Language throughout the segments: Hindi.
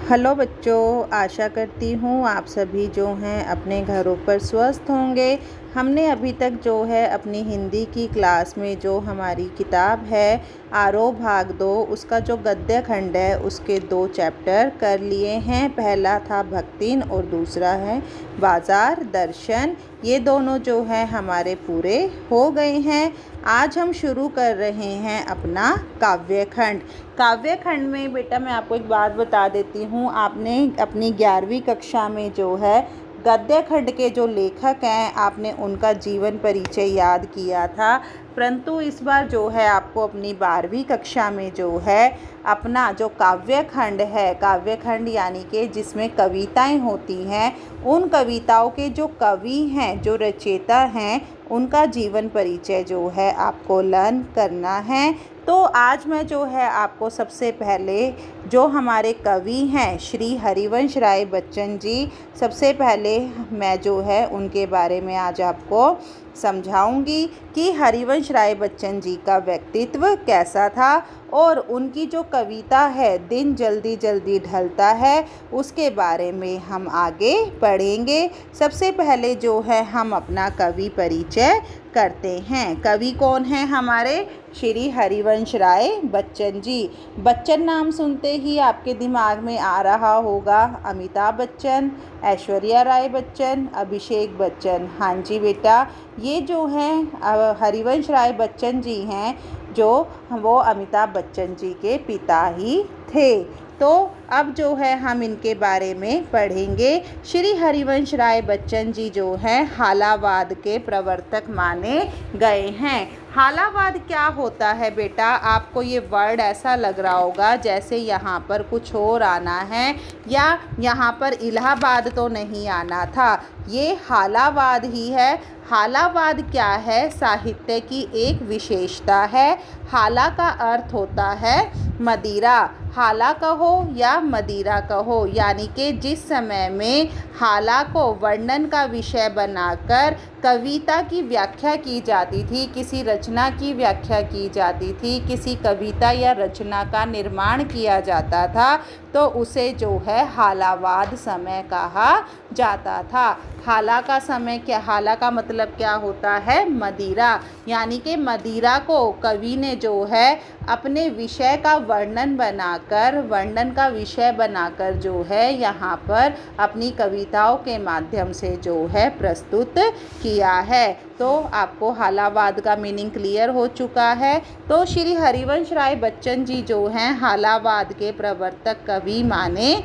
हेलो बच्चों, आशा करती हूँ आप सभी जो हैं अपने घरों पर स्वस्थ होंगे। हमने अभी तक जो है अपनी हिंदी की क्लास में जो हमारी किताब है आरोह भाग 2 उसका जो गद्य खंड है उसके 2 चैप्टर कर लिए हैं। पहला था भक्तिन और दूसरा है बाजार दर्शन। ये दोनों जो है हमारे पूरे हो गए हैं। आज हम शुरू कर रहे हैं अपना काव्य खंड। काव्य खंड में बेटा मैं आपको एक बात बता देती हूँ, आपने अपनी 11वीं कक्षा में जो है गद्य खंड के जो लेखक हैं आपने उनका जीवन परिचय याद किया था, परंतु इस बार जो है आपको अपनी 12वीं कक्षा में जो है अपना जो काव्य खंड है, काव्य खंड यानी कि जिसमें कविताएं होती हैं, उन कविताओं के जो कवि हैं, जो रचयिता हैं, उनका जीवन परिचय जो है आपको लर्न करना है। तो आज मैं जो है आपको सबसे पहले जो हमारे कवि हैं श्री हरिवंश राय बच्चन जी, सबसे पहले मैं जो है उनके बारे में आज आपको समझाऊंगी कि हरिवंश राय बच्चन जी का व्यक्तित्व कैसा था और उनकी जो कविता है दिन जल्दी जल्दी ढलता है उसके बारे में हम आगे पढ़ेंगे। सबसे पहले जो है हम अपना कवि परिचय करते हैं। कवि कौन है हमारे? श्री हरिवंश राय बच्चन जी। बच्चन नाम सुनते ही आपके दिमाग में आ रहा होगा अमिताभ बच्चन, ऐश्वर्या राय बच्चन, अभिषेक बच्चन। हाँ जी बेटा, ये जो हैं हरिवंश राय बच्चन जी हैं जो वो अमिताभ बच्चन जी के पिता ही थे। तो अब जो है हम इनके बारे में पढ़ेंगे। श्री हरिवंश राय बच्चन जी जो हैं हालावाद के प्रवर्तक माने गए हैं। हालावाद क्या होता है बेटा? आपको ये वर्ड ऐसा लग रहा होगा जैसे यहाँ पर कुछ और आना है या यहाँ पर इलाहाबाद तो नहीं आना था, ये हालावाद ही है। हालावाद क्या है? साहित्य की एक विशेषता है। हाला का अर्थ होता है मदिरा। हाला कहो या मदिरा कहो, यानी कि जिस समय में हाला को वर्णन का विषय बनाकर कविता की व्याख्या की जाती थी, किसी रचना की व्याख्या की जाती थी, किसी कविता या रचना का निर्माण किया जाता था, तो उसे जो है हालावाद समय कहा जाता था। हाला का समय क्या? हाला का मतलब क्या होता है? मदिरा। यानी कि मदिरा को कवि ने जो है अपने विषय का वर्णन बनाकर, वर्णन का विषय बनाकर जो है यहाँ पर अपनी कविताओं के माध्यम से जो है प्रस्तुत किया है। तो आपको हालावाद का मीनिंग क्लियर हो चुका है। तो श्री हरिवंश राय बच्चन जी जो हैं हालावाद के प्रवर्तक कवि माने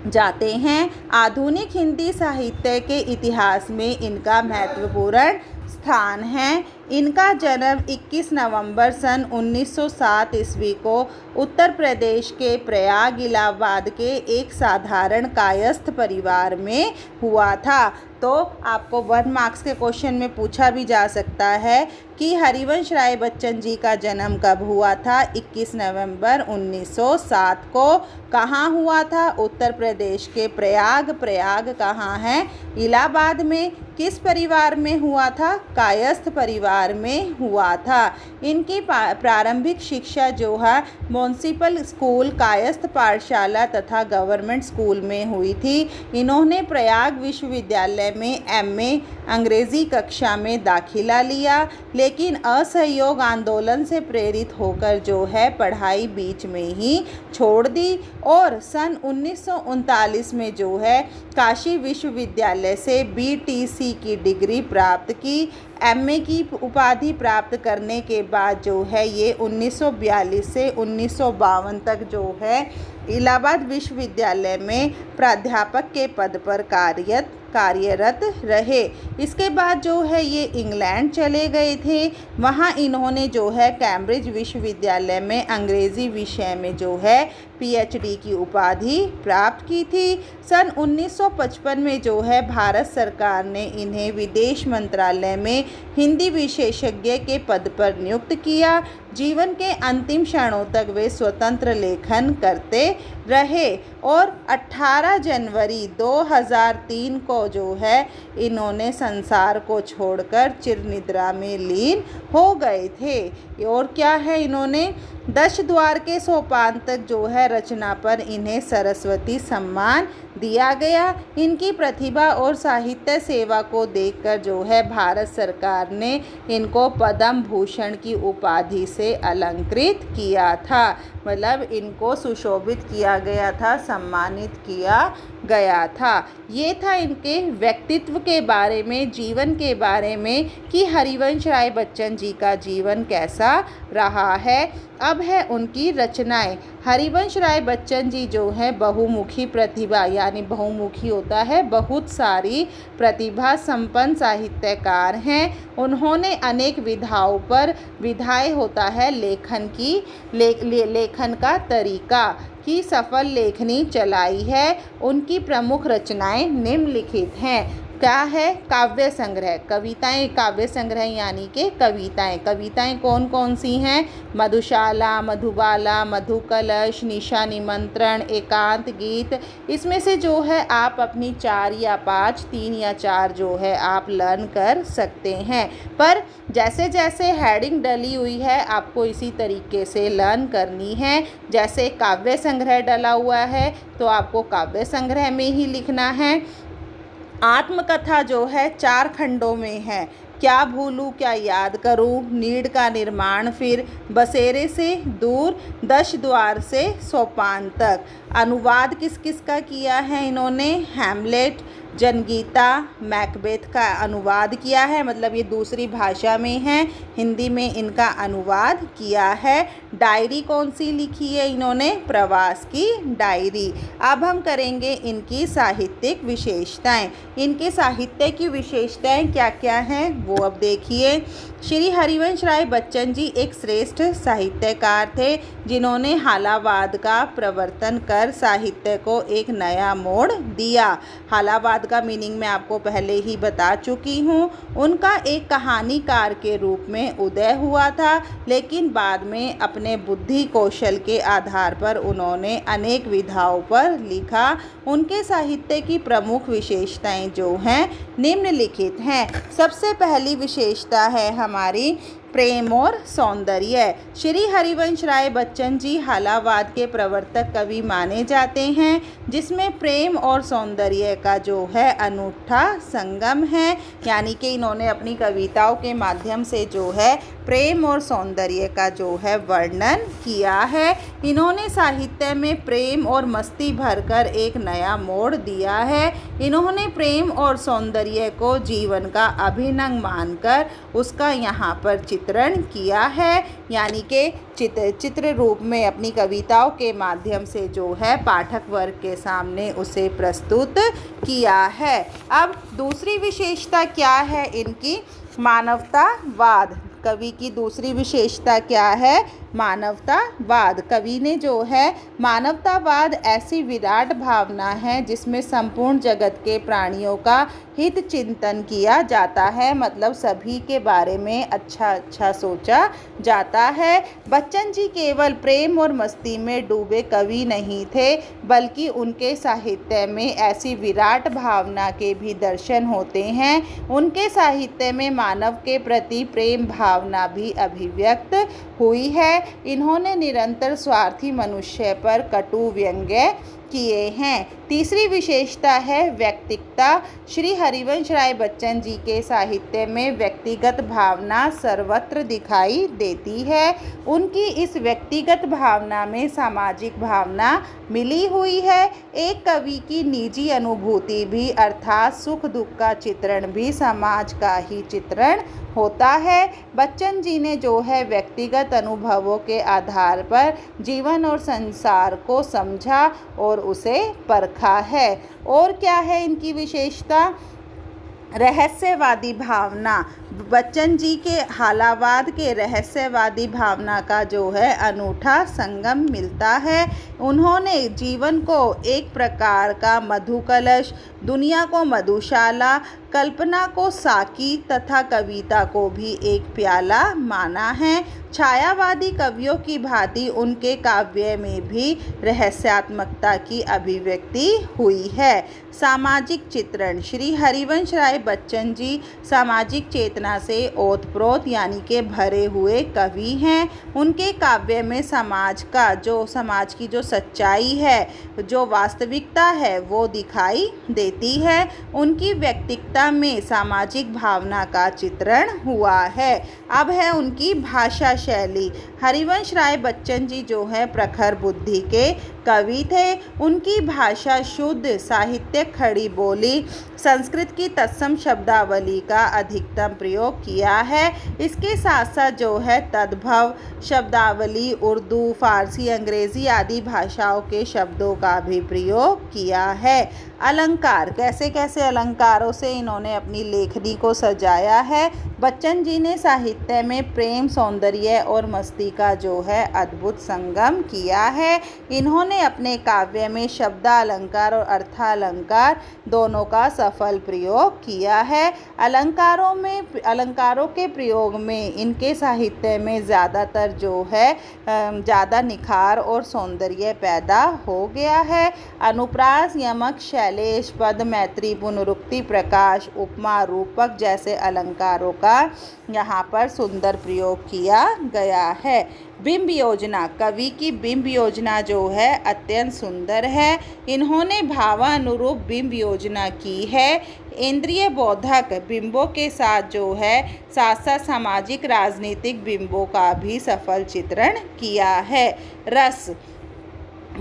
जाते हैं। आधुनिक हिंदी साहित्य के इतिहास में इनका महत्वपूर्ण स्थान है। इनका जन्म 21 नवंबर सन 1907 ईस्वी को उत्तर प्रदेश के प्रयाग इलाहाबाद के एक साधारण कायस्थ परिवार में हुआ था। तो आपको 1 मार्क्स के क्वेश्चन में पूछा भी जा सकता है कि हरिवंश राय बच्चन जी का जन्म कब हुआ था? 21 नवंबर 1907 को। कहाँ हुआ था? उत्तर प्रदेश के प्रयाग। प्रयाग कहाँ है? इलाहाबाद में। किस परिवार में हुआ था? कायस्थ परिवार में हुआ था। इनकी प्रारंभिक शिक्षा जो है म्युनिसिपल स्कूल, कायस्थ पाठशाला तथा गवर्नमेंट स्कूल में हुई थी। इन्होंने प्रयाग विश्वविद्यालय में एमए अंग्रेज़ी कक्षा में दाखिला लिया, लेकिन असहयोग आंदोलन से प्रेरित होकर जो है पढ़ाई बीच में ही छोड़ दी और सन 1939 में जो है काशी विश्वविद्यालय से बीटीसी की डिग्री प्राप्त की। एमए की उपाधि प्राप्त करने के बाद जो है ये 1942 से 1952 तक जो है इलाहाबाद विश्वविद्यालय में प्राध्यापक के पद पर कार्यरत रहे। इसके बाद जो है ये इंग्लैंड चले गए थे। वहाँ इन्होंने जो है कैम्ब्रिज विश्वविद्यालय में अंग्रेज़ी विषय में जो है पीएचडी की उपाधि प्राप्त की थी। सन 1955 में जो है भारत सरकार ने इन्हें विदेश मंत्रालय में हिंदी विशेषज्ञ के पद पर नियुक्त किया, जीवन के अंतिम क्षणों तक वे स्वतंत्र लेखन करते रहे और 18 जनवरी 2003 को जो है इन्होंने संसार को छोड़कर चिरनिद्रा में लीन हो गए थे। और क्या है, इन्होंने 10 द्वार के सोपान तक जो है रचना पर इन्हें सरस्वती सम्मान दिया गया। इनकी प्रतिभा और साहित्य सेवा को देखकर जो है भारत सरकार ने इनको पद्म भूषण की उपाधि से अलंकृत किया था, मतलब इनको सुशोभित किया गया था, सम्मानित किया गया था। ये था इनके व्यक्तित्व के बारे में, जीवन के बारे में कि हरिवंश राय बच्चन जी का जीवन कैसा रहा है। अब है उनकी रचनाएं। हरिवंश राय बच्चन जी जो है बहुमुखी प्रतिभा, यानी बहुमुखी होता है बहुत सारी प्रतिभा संपन्न साहित्यकार हैं। उन्होंने अनेक विधाओं पर, विधाएं होता है लेखन की, लेखन का तरीका की सफल लेखनी चलाई है। उनकी प्रमुख रचनाएं निम्नलिखित हैं। क्या है? काव्य संग्रह, कविताएं, काव्य संग्रह यानी कि कविताएं। कविताएं कौन कौन सी हैं? मधुशाला, मधुबाला, मधुकलश, निशा निमंत्रण, एकांत गीत। इसमें से जो है आप अपनी 4 या 5, 3 या 4 जो है आप लर्न कर सकते हैं। पर जैसे जैसे हेडिंग डली हुई है आपको इसी तरीके से लर्न करनी है। जैसे काव्य संग्रह डला हुआ है तो आपको काव्य संग्रह में ही लिखना है। आत्मकथा जो है 4 खंडों में है। क्या भूलूं क्या याद करूं, नीड़ का निर्माण, फिर बसेरे से दूर, 10 द्वार से सोपान तक। अनुवाद किस किस का किया है इन्होंने? हैमलेट, जनगीता, मैकबेथ का अनुवाद किया है, मतलब ये दूसरी भाषा में है, हिंदी में इनका अनुवाद किया है। डायरी कौन सी लिखी है इन्होंने? प्रवास की डायरी। अब हम करेंगे इनकी साहित्यिक विशेषताएं। इनके साहित्य की विशेषताएं क्या क्या हैं वो अब देखिए। श्री हरिवंश राय बच्चन जी एक श्रेष्ठ साहित्यकार थे जिन्होंने हालावाद का प्रवर्तन कर साहित्य को एक नया मोड़ दिया। हालावाद का मीनिंग मैं आपको पहले ही बता चुकी हूँ। उनका एक कहानीकार के रूप में उदय हुआ था, लेकिन बाद में अपने बुद्धि कौशल के आधार पर उन्होंने अनेक विधाओं पर लिखा। उनके साहित्य की प्रमुख विशेषताएं जो हैं निम्नलिखित हैं। सबसे पहली विशेषता है हमारी प्रेम और सौंदर्य। श्री हरिवंश राय बच्चन जी हालावाद के प्रवर्तक कवि माने जाते हैं, जिसमें प्रेम और सौंदर्य का जो है अनूठा संगम है। यानी कि इन्होंने अपनी कविताओं के माध्यम से जो है प्रेम और सौंदर्य का जो है वर्णन किया है। इन्होंने साहित्य में प्रेम और मस्ती भरकर एक नया मोड़ दिया है। इन्होंने प्रेम और सौंदर्य को जीवन का अभिन्न अंग मानकर उसका यहाँ पर चित्रण किया है, यानी कि चित्र रूप में अपनी कविताओं के माध्यम से जो है पाठक वर्ग के सामने उसे प्रस्तुत किया है। अब दूसरी विशेषता क्या है इनकी? मानवतावाद। कवि की दूसरी विशेषता क्या है? मानवतावाद। कवि ने जो है मानवतावाद ऐसी विराट भावना है जिसमें संपूर्ण जगत के प्राणियों का हित चिंतन किया जाता है, मतलब सभी के बारे में अच्छा सोचा जाता है। बच्चन जी केवल प्रेम और मस्ती में डूबे कवि नहीं थे, बल्कि उनके साहित्य में ऐसी विराट भावना के भी दर्शन होते हैं। उनके साहित्य में मानव के प्रति प्रेम भावना भी अभिव्यक्त हुई है। इन्होंने निरंतर स्वार्थी मनुष्य पर कटु व्यंग्य किए हैं। तीसरी विशेषता है व्यक्तिकता। श्री हरिवंश राय बच्चन जी के साहित्य में व्यक्तिगत भावना सर्वत्र दिखाई देती है। उनकी इस व्यक्तिगत भावना में सामाजिक भावना मिली हुई है। एक कवि की निजी अनुभूति भी, अर्थात सुख दुख का चित्रण भी समाज का ही चित्रण होता है। बच्चन जी ने जो है व्यक्तिगत अनुभवों के आधार पर जीवन और संसार को समझा और उसे परखा है। और क्या है इनकी विशेषता? रहस्यवादी भावना। बच्चन जी के हालावाद के रहस्यवादी भावना का जो है अनूठा संगम मिलता है। उन्होंने जीवन को एक प्रकार का मधु कलश, दुनिया को मधुशाला, कल्पना को साकी तथा कविता को भी एक प्याला माना है। छायावादी कवियों की भांति उनके काव्य में भी रहस्यात्मकता की अभिव्यक्ति हुई है। सामाजिक चित्रण। श्री हरिवंश राय बच्चन जी सामाजिक चेतना से ओतप्रोत यानी कि भरे हुए कवि हैं। उनके काव्य में समाज की जो सच्चाई है, जो वास्तविकता है, वो दिखाई देती है। उनकी व्यक्तित्व में सामाजिक भावना का चित्रण हुआ है। अब है उनकी भाषा शैली। हरिवंश राय बच्चन जी जो है प्रखर बुद्धि के कवि थे। उनकी भाषा शुद्ध, साहित्यिक खड़ी बोली, संस्कृत की तत्सम शब्दावली का अधिकतम प्रयोग किया है। इसके साथ साथ जो है तद्भव शब्दावली उर्दू, फारसी, अंग्रेज़ी आदि भाषाओं के शब्दों का भी प्रयोग किया है। अलंकार, कैसे कैसे अलंकारों से इन्होंने अपनी लेखनी को सजाया है। बच्चन जी ने साहित्य में प्रेम, सौंदर्य और मस्ती का जो है अद्भुत संगम किया है। इन्होंने अपने काव्य में शब्दालंकार और अर्थालंकार दोनों का सफल प्रयोग किया है। अलंकारों के प्रयोग में इनके साहित्य में ज़्यादातर जो है ज़्यादा निखार और सौंदर्य पैदा हो गया है। अनुप्रास, यमक, शैलेश, पद, मैत्री, पुनरुक्ति, प्रकाश, उपमा, रूपक जैसे अलंकारों का यहाँ पर सुंदर प्रयोग किया गया है। बिंब योजना, कवि की बिंब योजना जो है अत्यंत सुंदर है। इन्होंने भावानुरूप बिंब योजना की है। इंद्रिय बोधक बिंबों के साथ जो है साथ साथ सामाजिक राजनीतिक बिंबों का भी सफल चित्रण किया है। रस,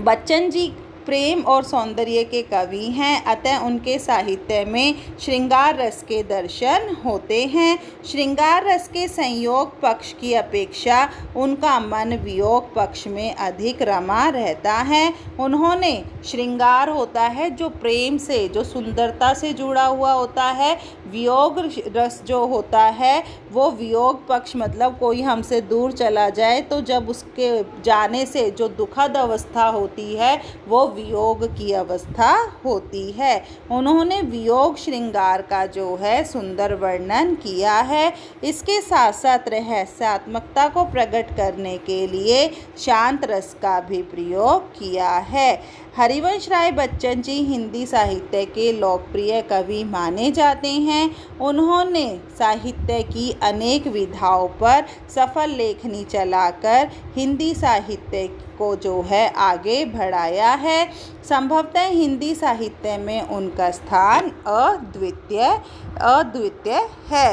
बच्चन जी प्रेम और सौंदर्य के कवि हैं, अतः उनके साहित्य में श्रृंगार रस के दर्शन होते हैं। श्रृंगार रस के संयोग पक्ष की अपेक्षा उनका मन वियोग पक्ष में अधिक रमा रहता है। उन्होंने श्रृंगार होता है जो प्रेम से, जो सुंदरता से जुड़ा हुआ होता है। वियोग रस जो होता है वो वियोग पक्ष, मतलब कोई हमसे दूर चला जाए तो जब उसके जाने से जो दुखद अवस्था होती है वो वियोग की अवस्था होती है। उन्होंने वियोग श्रृंगार का जो है सुंदर वर्णन किया है। इसके साथ साथ रहस्यात्मकता को प्रकट करने के लिए शांत रस का भी प्रयोग किया है। हरिवंश राय बच्चन जी हिंदी साहित्य के लोकप्रिय कवि माने जाते हैं। उन्होंने साहित्य की अनेक विधाओं पर सफल लेखनी चलाकर हिंदी साहित्य को जो है आगे बढ़ाया है। संभवतः हिंदी साहित्य में उनका स्थान अद्वितीय है।